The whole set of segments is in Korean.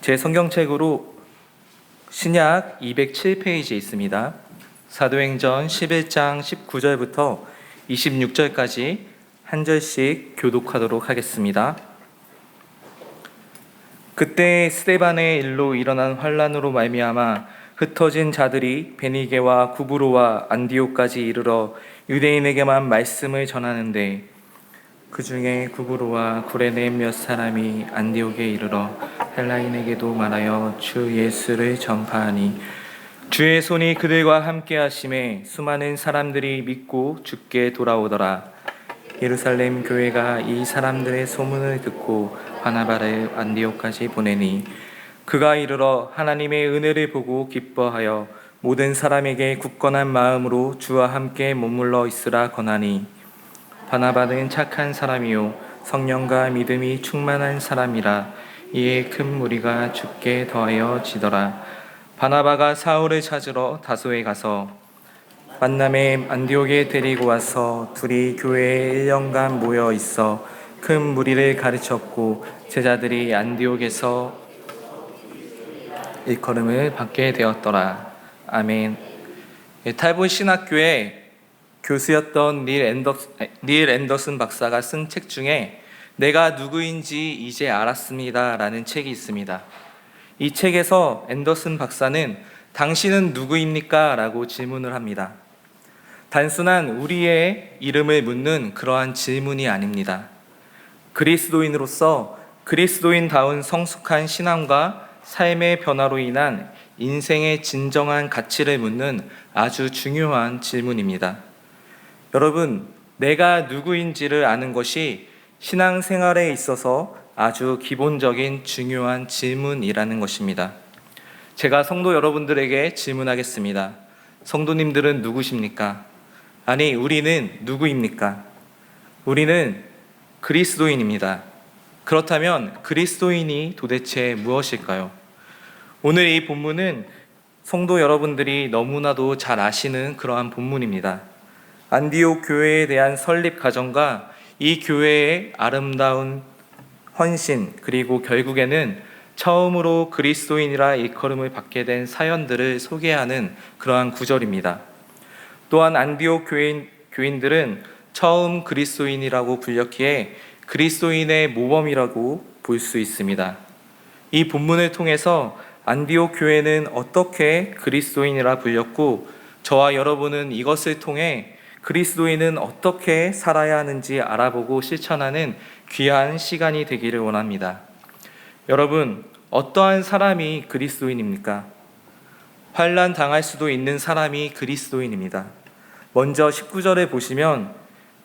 제 성경책으로 신약 207페이지에 있습니다. 사도행전 11장 19절부터 26절까지 한 절씩 교독하도록 하겠습니다. 그때 스데반의 일로 일어난 환란으로 말미암아 흩어진 자들이 베니게와 구브로와 안디옥까지 이르러 유대인에게만 말씀을 전하는데, 그 중에 구브로와 구레네 몇 사람이 안디옥에 이르러 헬라인에게도 말하여 주 예수를 전파하니, 주의 손이 그들과 함께 하심에 수많은 사람들이 믿고 주께 돌아오더라. 예루살렘 교회가 이 사람들의 소문을 듣고 바나바를 안디옥까지 보내니, 그가 이르러 하나님의 은혜를 보고 기뻐하여 모든 사람에게 굳건한 마음으로 주와 함께 머물러 있으라 권하니, 바나바는 착한 사람이요 성령과 믿음이 충만한 사람이라. 이에 큰 무리가 주께 더하여 지더라. 바나바가 사울을 찾으러 다소에 가서 만남에 안디옥에 데리고 와서 둘이 교회에 1년간 모여 있어 큰 무리를 가르쳤고, 제자들이 안디옥에서 일컬음을 받게 되었더라. 아멘. 탈봇 신학교의 교수였던 닐 앤더슨 박사가 쓴 책 중에 내가 누구인지 이제 알았습니다 라는 책이 있습니다. 이 책에서 앤더슨 박사는 당신은 누구입니까? 라고 질문을 합니다. 단순한 우리의 이름을 묻는 그러한 질문이 아닙니다. 그리스도인으로서 그리스도인다운 성숙한 신앙과 삶의 변화로 인한 인생의 진정한 가치를 묻는 아주 중요한 질문입니다. 여러분, 내가 누구인지를 아는 것이 신앙생활에 있어서 아주 기본적인 중요한 질문이라는 것입니다. 제가 성도 여러분들에게 질문하겠습니다. 성도님들은 누구십니까? 아니, 우리는 누구입니까? 우리는 그리스도인입니다. 그렇다면 그리스도인이 도대체 무엇일까요? 오늘 이 본문은 성도 여러분들이 너무나도 잘 아시는 그러한 본문입니다. 안디옥 교회에 대한 설립 과정과 이 교회의 아름다운 헌신, 그리고 결국에는 처음으로 그리스도인이라 일컬음을 받게 된 사연들을 소개하는 그러한 구절입니다. 또한 안디옥 교인들은 처음 그리스도인이라고 불렸기에 그리스도인의 모범이라고 볼 수 있습니다. 이 본문을 통해서 안디옥 교회는 어떻게 그리스도인이라 불렸고, 저와 여러분은 이것을 통해 그리스도인은 어떻게 살아야 하는지 알아보고 실천하는 귀한 시간이 되기를 원합니다. 여러분, 어떠한 사람이 그리스도인입니까? 환난 당할 수도 있는 사람이 그리스도인입니다. 먼저 19절에 보시면,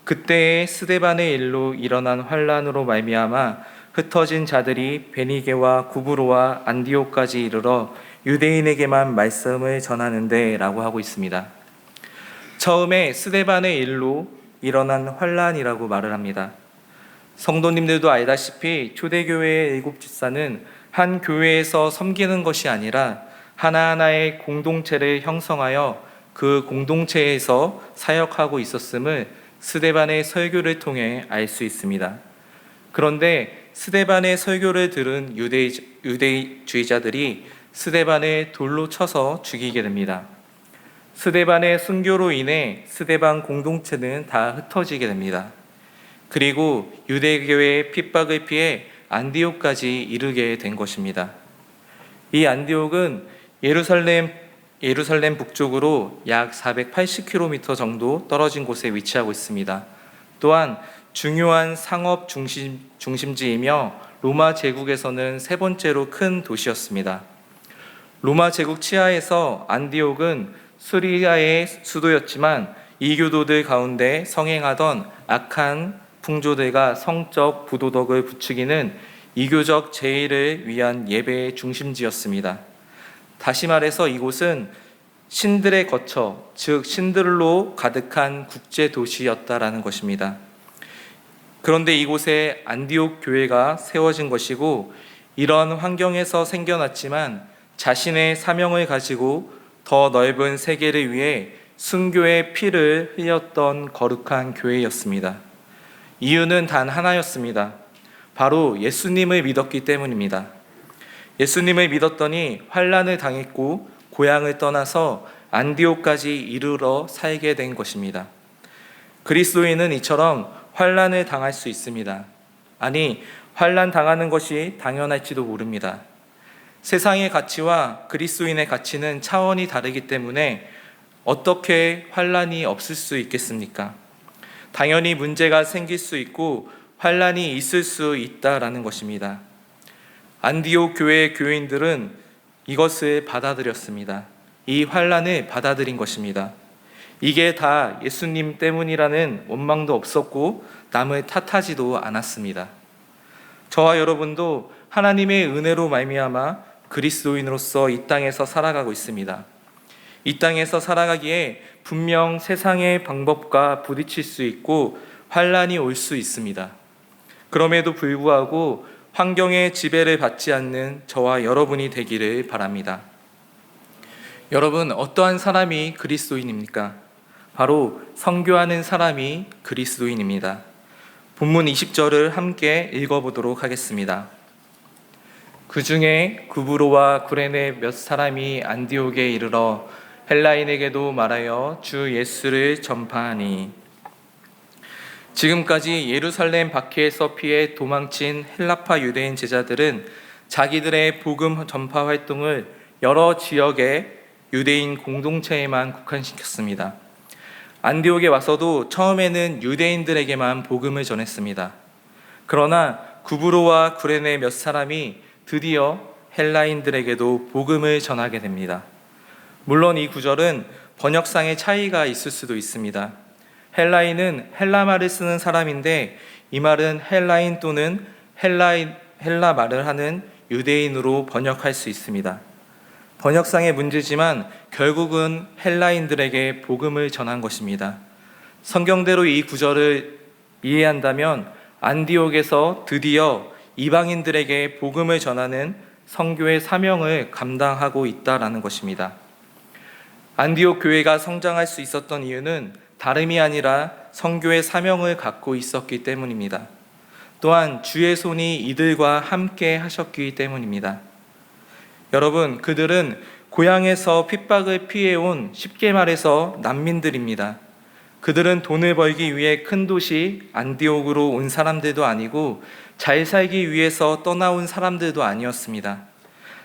그때의 스데반의 일로 일어난 환난으로 말미암아 흩어진 자들이 베니게와 구브로와 안디옥까지 이르러 유대인에게만 말씀을 전하는데 라고 하고 있습니다. 처음에 스데반의 일로 일어난 환난이라고 말을 합니다. 성도님들도 알다시피 초대교회의 7 집사는 한 교회에서 섬기는 것이 아니라 하나하나의 공동체를 형성하여 그 공동체에서 사역하고 있었음을 스데반의 설교를 통해 알 수 있습니다. 그런데 스데반의 설교를 들은 유대주의자들이 스데반을 돌로 쳐서 죽이게 됩니다. 스데반의 순교로 인해 스데반 공동체는 다 흩어지게 됩니다. 그리고 유대교회의 핍박을 피해 안디옥까지 이르게 된 것입니다. 이 안디옥은 예루살렘 북쪽으로 약 480km 정도 떨어진 곳에 위치하고 있습니다. 또한 중요한 상업 중심지이며 로마 제국에서는 세 번째로 큰 도시였습니다. 로마 제국 치하에서 안디옥은 수리아의 수도였지만 이교도들 가운데 성행하던 악한 풍조들과 성적 부도덕을 부추기는 이교적 제의를 위한 예배의 중심지였습니다. 다시 말해서 이곳은 신들의 거처, 즉 신들로 가득한 국제 도시였다라는 것입니다. 그런데 이곳에 안디옥 교회가 세워진 것이고, 이런 환경에서 생겨났지만 자신의 사명을 가지고 더 넓은 세계를 위해 순교의 피를 흘렸던 거룩한 교회였습니다. 이유는 단 하나였습니다. 바로 예수님을 믿었기 때문입니다. 예수님을 믿었더니 환난을 당했고 고향을 떠나서 안디옥까지 이르러 살게 된 것입니다. 그리스도인은 이처럼 환난을 당할 수 있습니다. 아니, 환난 당하는 것이 당연할지도 모릅니다. 세상의 가치와 그리스도인의 가치는 차원이 다르기 때문에 어떻게 환난이 없을 수 있겠습니까? 당연히 문제가 생길 수 있고 환난이 있을 수 있다라는 것입니다. 안디옥 교회의 교인들은 이것을 받아들였습니다. 이 환난을 받아들인 것입니다. 이게 다 예수님 때문이라는 원망도 없었고 남을 탓하지도 않았습니다. 저와 여러분도 하나님의 은혜로 말미암아 그리스도인으로서 이 땅에서 살아가고 있습니다. 이 땅에서 살아가기에 분명 세상의 방법과 부딪힐 수 있고 환난이 올 수 있습니다. 그럼에도 불구하고 환경의 지배를 받지 않는 저와 여러분이 되기를 바랍니다. 여러분, 어떠한 사람이 그리스도인입니까? 바로 선교하는 사람이 그리스도인입니다. 본문 20절을 함께 읽어보도록 하겠습니다. 그 중에 구브로와 구레네 몇 사람이 안디옥에 이르러 헬라인에게도 말하여 주 예수를 전파하니, 지금까지 예루살렘 밖에서 피해 도망친 헬라파 유대인 제자들은 자기들의 복음 전파 활동을 여러 지역의 유대인 공동체에만 국한시켰습니다. 안디옥에 와서도 처음에는 유대인들에게만 복음을 전했습니다. 그러나 구브로와 구레네 몇 사람이 드디어 헬라인들에게도 복음을 전하게 됩니다. 물론 이 구절은 번역상의 차이가 있을 수도 있습니다. 헬라인은 헬라말을 쓰는 사람인데 이 말은 헬라인 또는 헬라 말을 하는 유대인으로 번역할 수 있습니다. 번역상의 문제지만 결국은 헬라인들에게 복음을 전한 것입니다. 성경대로 이 구절을 이해한다면 안디옥에서 드디어 이방인들에게 복음을 전하는 선교의 사명을 감당하고 있다라는 것입니다. 안디옥 교회가 성장할 수 있었던 이유는 다름이 아니라 선교의 사명을 갖고 있었기 때문입니다. 또한 주의 손이 이들과 함께 하셨기 때문입니다. 여러분, 그들은 고향에서 핍박을 피해온, 쉽게 말해서 난민들입니다. 그들은 돈을 벌기 위해 큰 도시 안디옥으로 온 사람들도 아니고 잘 살기 위해서 떠나온 사람들도 아니었습니다.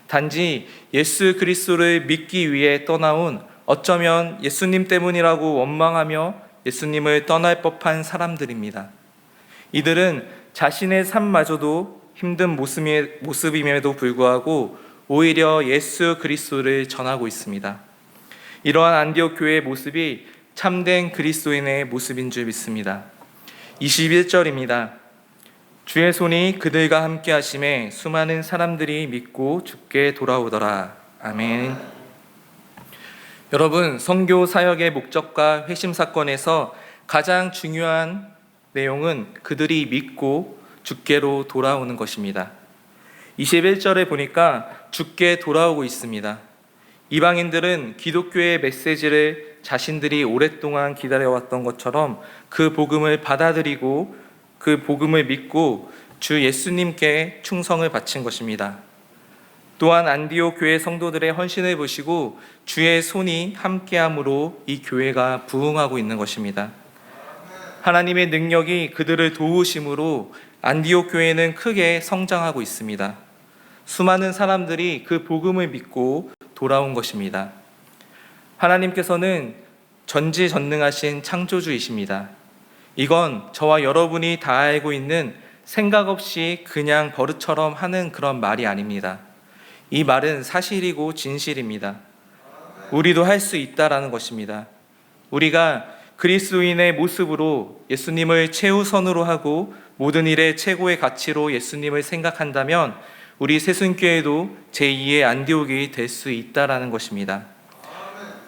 단지 예수 그리스도를 믿기 위해 떠나온, 어쩌면 예수님 때문이라고 원망하며 예수님을 떠날 법한 사람들입니다. 이들은 자신의 삶마저도 힘든 모습임에도 불구하고 오히려 예수 그리스도를 전하고 있습니다. 이러한 안디옥 교회의 모습이 참된 그리스도인의 모습인 줄 믿습니다. 21절입니다. 주의 손이 그들과 함께 하심에 수많은 사람들이 믿고 주께 돌아오더라. 아멘. 여러분, 선교 사역의 목적과 회심 사건에서 가장 중요한 내용은 그들이 믿고 주께로 돌아오는 것입니다. 21절에 보니까 주께 돌아오고 있습니다. 이방인들은 기독교의 메시지를 자신들이 오랫동안 기다려왔던 것처럼 그 복음을 받아들이고 그 복음을 믿고 주 예수님께 충성을 바친 것입니다. 또한 안디옥 교회 성도들의 헌신을 보시고 주의 손이 함께함으로 이 교회가 부흥하고 있는 것입니다. 하나님의 능력이 그들을 도우심으로 안디옥 교회는 크게 성장하고 있습니다. 수많은 사람들이 그 복음을 믿고 돌아온 것입니다. 하나님께서는 전지전능하신 창조주이십니다. 이건 저와 여러분이 다 알고 있는 생각 없이 그냥 버릇처럼 하는 그런 말이 아닙니다. 이 말은 사실이고 진실입니다. 우리도 할 수 있다라는 것입니다. 우리가 그리스도인의 모습으로 예수님을 최우선으로 하고 모든 일의 최고의 가치로 예수님을 생각한다면 우리 새순교회도 제2의 안디옥이 될 수 있다라는 것입니다.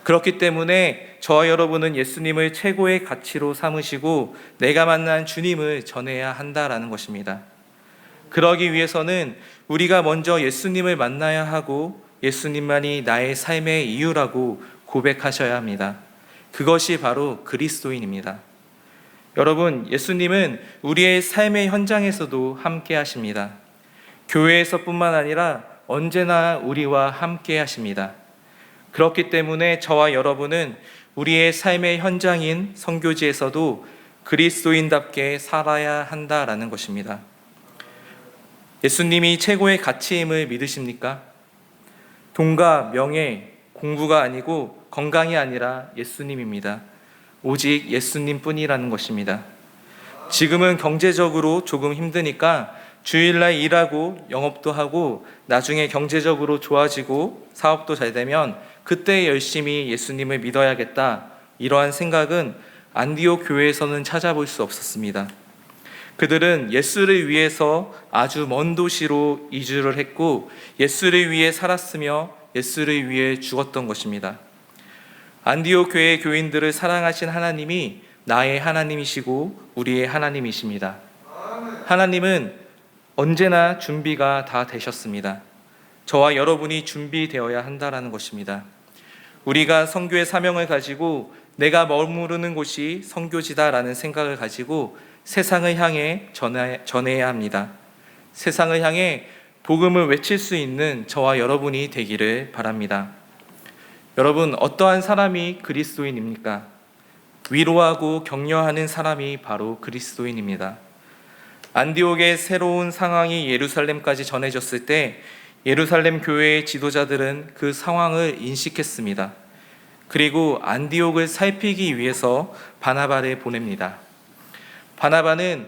그렇기 때문에 저와 여러분은 예수님을 최고의 가치로 삼으시고 내가 만난 주님을 전해야 한다라는 것입니다. 그러기 위해서는 우리가 먼저 예수님을 만나야 하고 예수님만이 나의 삶의 이유라고 고백하셔야 합니다. 그것이 바로 그리스도인입니다. 여러분, 예수님은 우리의 삶의 현장에서도 함께 하십니다. 교회에서뿐만 아니라 언제나 우리와 함께 하십니다. 그렇기 때문에 저와 여러분은 우리의 삶의 현장인 선교지에서도 그리스도인답게 살아야 한다라는 것입니다. 예수님이 최고의 가치임을 믿으십니까? 돈과 명예, 공부가 아니고 건강이 아니라 예수님입니다. 오직 예수님뿐이라는 것입니다. 지금은 경제적으로 조금 힘드니까 주일날 일하고 영업도 하고 나중에 경제적으로 좋아지고 사업도 잘 되면 그때 열심히 예수님을 믿어야겠다, 이러한 생각은 안디옥 교회에서는 찾아볼 수 없었습니다. 그들은 예수를 위해서 아주 먼 도시로 이주를 했고 예수를 위해 살았으며 예수를 위해 죽었던 것입니다. 안디옥 교회 교인들을 사랑하신 하나님이 나의 하나님이시고 우리의 하나님이십니다. 하나님은 언제나 준비가 다 되셨습니다. 저와 여러분이 준비되어야 한다는 것입니다. 우리가 선교의 사명을 가지고 내가 머무르는 곳이 선교지다라는 생각을 가지고 세상을 향해 전해야 합니다. 세상을 향해 복음을 외칠 수 있는 저와 여러분이 되기를 바랍니다. 여러분, 어떠한 사람이 그리스도인입니까? 위로하고 격려하는 사람이 바로 그리스도인입니다. 안디옥의 새로운 상황이 예루살렘까지 전해졌을 때 예루살렘 교회의 지도자들은 그 상황을 인식했습니다. 그리고 안디옥을 살피기 위해서 바나바를 보냅니다. 바나바는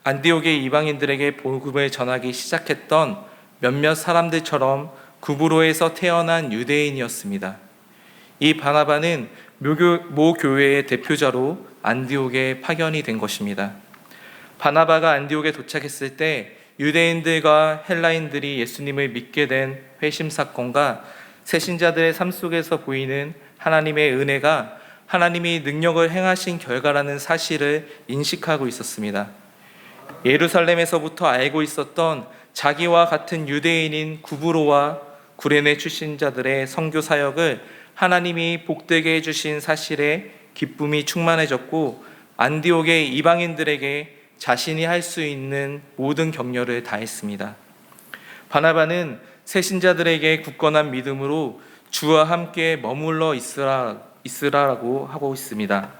안디옥의 이방인들에게 복음을 전하기 시작했던 몇몇 사람들처럼 구브로에서 태어난 유대인이었습니다. 이 바나바는 모 교회의 대표자로 안디옥에 파견이 된 것입니다. 바나바가 안디옥에 도착했을 때 유대인들과 헬라인들이 예수님을 믿게 된 회심 사건과 새신자들의 삶 속에서 보이는 하나님의 은혜가 하나님이 능력을 행하신 결과라는 사실을 인식하고 있었습니다. 예루살렘에서부터 알고 있었던 자기와 같은 유대인인 구브로와 구레네 출신자들의 선교 사역을 하나님이 복되게 해주신 사실에 기쁨이 충만해졌고 안디옥의 이방인들에게 자신이 할 수 있는 모든 격려를 다했습니다. 바나바는 새신자들에게 굳건한 믿음으로 주와 함께 머물러 있으라고 하고 있습니다.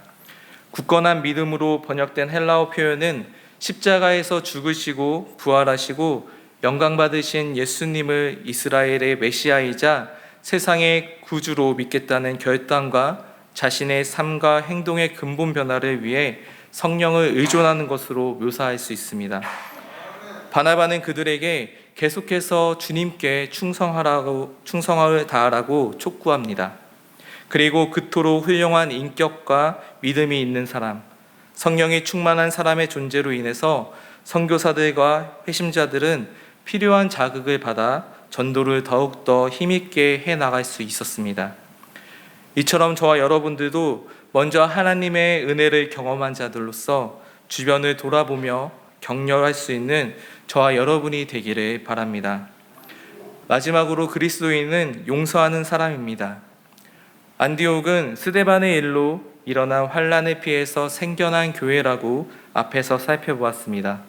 굳건한 믿음으로 번역된 헬라어 표현은 십자가에서 죽으시고 부활하시고 영광받으신 예수님을 이스라엘의 메시아이자 세상의 구주로 믿겠다는 결단과 자신의 삶과 행동의 근본 변화를 위해 성령을 의존하는 것으로 묘사할 수 있습니다. 바나바는 그들에게 계속해서 주님께 충성을 다하라고 촉구합니다. 그리고 그토록 훌륭한 인격과 믿음이 있는 사람, 성령이 충만한 사람의 존재로 인해서 선교사들과 회심자들은 필요한 자극을 받아 전도를 더욱더 힘있게 해나갈 수 있었습니다. 이처럼 저와 여러분들도 먼저 하나님의 은혜를 경험한 자들로서 주변을 돌아보며 격려할 수 있는 저와 여러분이 되기를 바랍니다. 마지막으로 그리스도인은 용서하는 사람입니다. 안디옥은 스데반의 일로 일어난 환란을 피해서 생겨난 교회라고 앞에서 살펴보았습니다.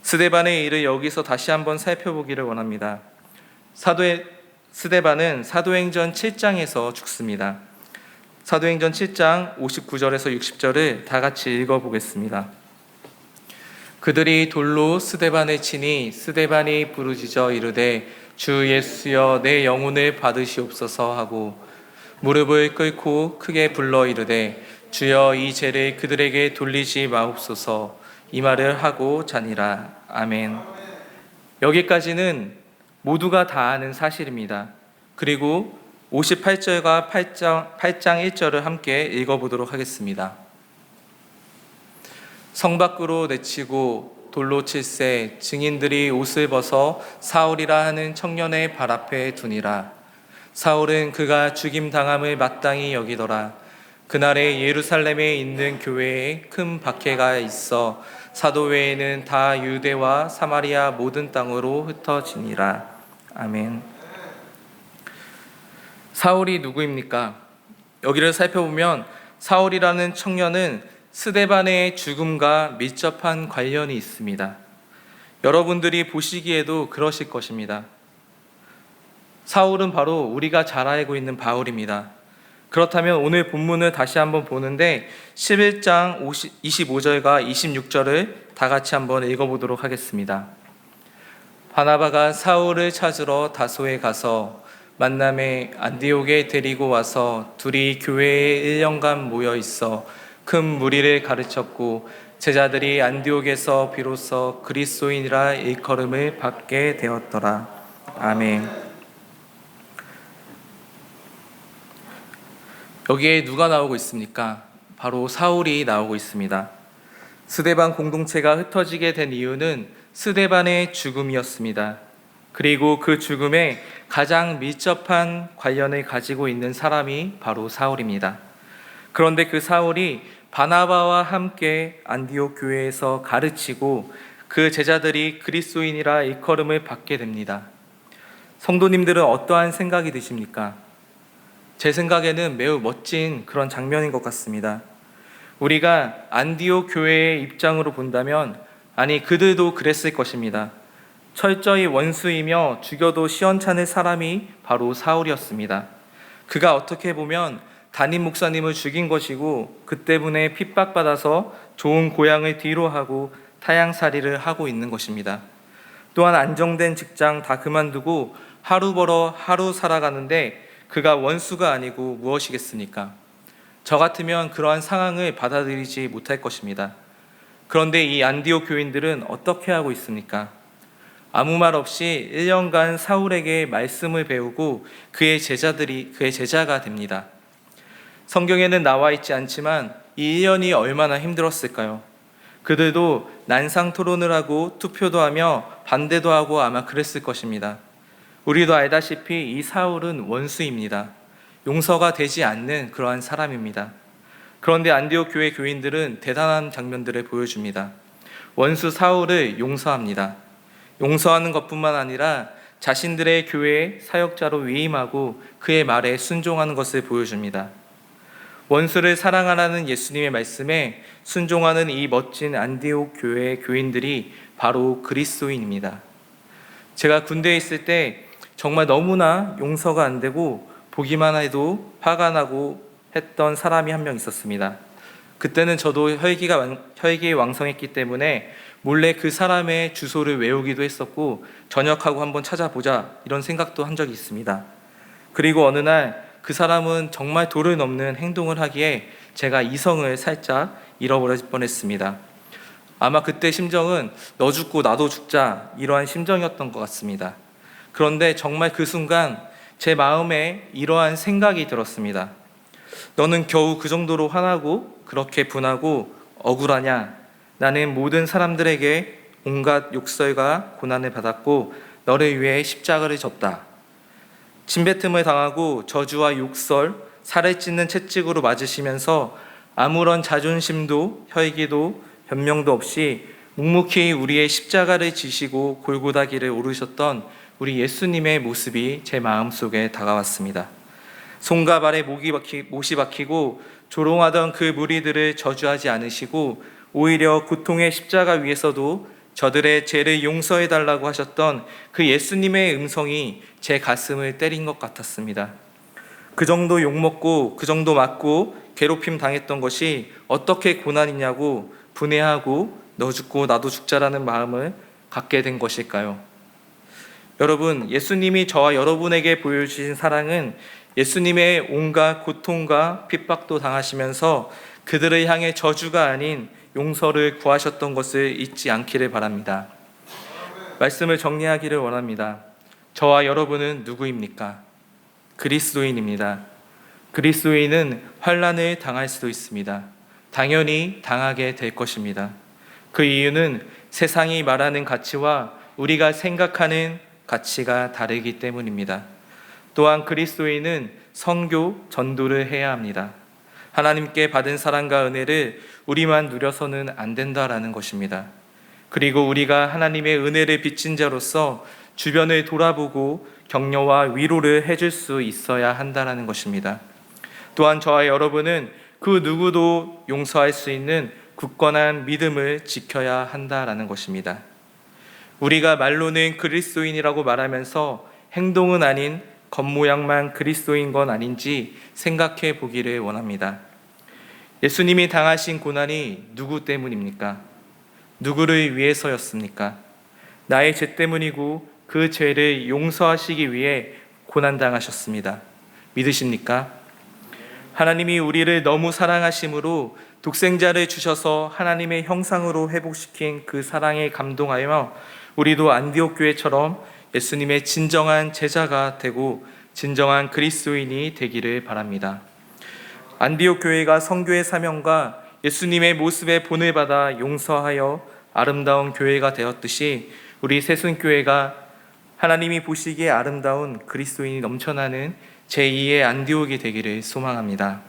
스데반의 일을 여기서 다시 한번 살펴보기를 원합니다. 스데반은 사도행전 7장에서 죽습니다. 사도행전 7장 59절에서 60절을 다 같이 읽어보겠습니다. 그들이 돌로 스데반을 치니 스데반이 부르짖어 이르되 주 예수여 내 영혼을 받으시옵소서 하고 무릎을 꿇고 크게 불러 이르되 주여 이 죄를 그들에게 돌리지 마옵소서, 이 말을 하고 자니라. 아멘. 여기까지는 모두가 다 아는 사실입니다. 그리고 58절과 8장 1절을 함께 읽어보도록 하겠습니다. 성 밖으로 내치고 돌로 칠세 증인들이 옷을 벗어 사울이라 하는 청년의 발 앞에 두니라. 사울은 그가 죽임당함을 마땅히 여기더라. 그날에 예루살렘에 있는 교회에 큰 박해가 있어 사도 외에는 다 유대와 사마리아 모든 땅으로 흩어지니라. 아멘. 사울이 누구입니까? 여기를 살펴보면 사울이라는 청년은 스데반의 죽음과 밀접한 관련이 있습니다. 여러분들이 보시기에도 그러실 것입니다. 사울은 바로 우리가 잘 알고 있는 바울입니다. 그렇다면 오늘 본문을 다시 한번 보는데 11장 25절과 26절을 다 같이 한번 읽어보도록 하겠습니다. 바나바가 사울을 찾으러 다소에 가서 만남에 안디옥에 데리고 와서 둘이 교회에 1년간 모여 있어 큰 무리를 가르쳤고 제자들이 안디옥에서 비로소 그리스도인이라 일컬음을 받게 되었더라. 아멘. 여기에 누가 나오고 있습니까? 바로 사울이 나오고 있습니다. 스데반 공동체가 흩어지게 된 이유는 스데반의 죽음이었습니다. 그리고 그 죽음에 가장 밀접한 관련을 가지고 있는 사람이 바로 사울입니다. 그런데 그 사울이 바나바와 함께 안디옥 교회에서 가르치고 그 제자들이 그리스도인이라 일컬음을 받게 됩니다. 성도님들은 어떠한 생각이 드십니까? 제 생각에는 매우 멋진 그런 장면인 것 같습니다. 우리가 안디옥 교회의 입장으로 본다면 아니 그들도 그랬을 것입니다. 철저히 원수이며 죽여도 시원찮을 사람이 바로 사울이었습니다. 그가 어떻게 보면 담임 목사님을 죽인 것이고 그 때문에 핍박받아서 좋은 고향을 뒤로하고 타향살이를 하고 있는 것입니다. 또한 안정된 직장 다 그만두고 하루 벌어 하루 살아가는데 그가 원수가 아니고 무엇이겠습니까? 저 같으면 그러한 상황을 받아들이지 못할 것입니다. 그런데 이 안디옥 교인들은 어떻게 하고 있습니까? 아무 말 없이 1년간 사울에게 말씀을 배우고 그의 제자가 됩니다. 성경에는 나와 있지 않지만 이 1년이 얼마나 힘들었을까요? 그들도 난상 토론을 하고 투표도 하며 반대도 하고 아마 그랬을 것입니다. 우리도 알다시피 이 사울은 원수입니다. 용서가 되지 않는 그러한 사람입니다. 그런데 안디옥 교회 교인들은 대단한 장면들을 보여줍니다. 원수 사울을 용서합니다. 용서하는 것뿐만 아니라 자신들의 교회의 사역자로 위임하고 그의 말에 순종하는 것을 보여줍니다. 원수를 사랑하라는 예수님의 말씀에 순종하는 이 멋진 안디옥 교회 교인들이 바로 그리스도인입니다. 제가 군대에 있을 때 정말 너무나 용서가 안 되고 보기만 해도 화가 나고 했던 사람이 한 명 있었습니다. 그때는 저도 혈기 왕성했기 때문에 몰래 그 사람의 주소를 외우기도 했었고 전역하고 한번 찾아보자 이런 생각도 한 적이 있습니다. 그리고 어느 날 그 사람은 정말 도를 넘는 행동을 하기에 제가 이성을 살짝 잃어버릴 뻔했습니다. 아마 그때 심정은 너 죽고 나도 죽자 이러한 심정이었던 것 같습니다. 그런데 정말 그 순간 제 마음에 이러한 생각이 들었습니다. 너는 겨우 그 정도로 화나고 그렇게 분하고 억울하냐? 나는 모든 사람들에게 온갖 욕설과 고난을 받았고 너를 위해 십자가를 졌다. 침뱉음을 당하고 저주와 욕설, 살을 찢는 채찍으로 맞으시면서 아무런 자존심도 혈기도 변명도 없이 묵묵히 우리의 십자가를 지시고 골고다 길을 오르셨던 우리 예수님의 모습이 제 마음속에 다가왔습니다. 손과 발에 못이 박히고 조롱하던 그 무리들을 저주하지 않으시고 오히려 고통의 십자가 위에서도 저들의 죄를 용서해달라고 하셨던 그 예수님의 음성이 제 가슴을 때린 것 같았습니다. 그 정도 욕먹고 그 정도 맞고 괴롭힘 당했던 것이 어떻게 고난이냐고 분해하고 너 죽고 나도 죽자라는 마음을 갖게 된 것일까요? 여러분, 예수님이 저와 여러분에게 보여주신 사랑은 예수님의 온갖 고통과 핍박도 당하시면서 그들을 향해 저주가 아닌 용서를 구하셨던 것을 잊지 않기를 바랍니다. 말씀을 정리하기를 원합니다. 저와 여러분은 누구입니까? 그리스도인입니다. 그리스도인은 환난을 당할 수도 있습니다. 당연히 당하게 될 것입니다. 그 이유는 세상이 말하는 가치와 우리가 생각하는 가치가 다르기 때문입니다. 또한 그리스도인은 선교, 전도를 해야 합니다. 하나님께 받은 사랑과 은혜를 우리만 누려서는 안 된다라는 것입니다. 그리고 우리가 하나님의 은혜를 빚진 자로서 주변을 돌아보고 격려와 위로를 해줄 수 있어야 한다는 것입니다. 또한 저와 여러분은 그 누구도 용서할 수 있는 굳건한 믿음을 지켜야 한다는 것입니다. 우리가 말로는 그리스도인이라고 말하면서 행동은 아닌 겉모양만 그리스도인 건 아닌지 생각해 보기를 원합니다. 예수님이 당하신 고난이 누구 때문입니까? 누구를 위해서였습니까? 나의 죄 때문이고 그 죄를 용서하시기 위해 고난당하셨습니다. 믿으십니까? 하나님이 우리를 너무 사랑하심으로 독생자를 주셔서 하나님의 형상으로 회복시킨 그 사랑에 감동하여 우리도 안디옥 교회처럼 예수님의 진정한 제자가 되고 진정한 그리스도인이 되기를 바랍니다. 안디옥 교회가 선교의 사명과 예수님의 모습의 본을 받아 용서하여 아름다운 교회가 되었듯이 우리 새순교회가 하나님이 보시기에 아름다운 그리스도인이 넘쳐나는 제2의 안디옥이 되기를 소망합니다.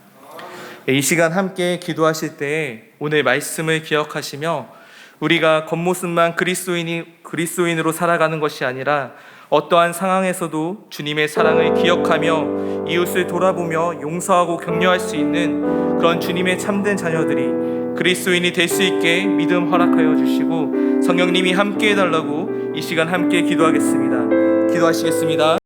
이 시간 함께 기도하실 때 오늘 말씀을 기억하시며 우리가 겉모습만 그리스도인으로 살아가는 것이 아니라 어떠한 상황에서도 주님의 사랑을 기억하며 이웃을 돌아보며 용서하고 격려할 수 있는 그런 주님의 참된 자녀들이 그리스도인이 될 수 있게 믿음 허락하여 주시고 성령님이 함께 해달라고 이 시간 함께 기도하겠습니다. 기도하시겠습니다.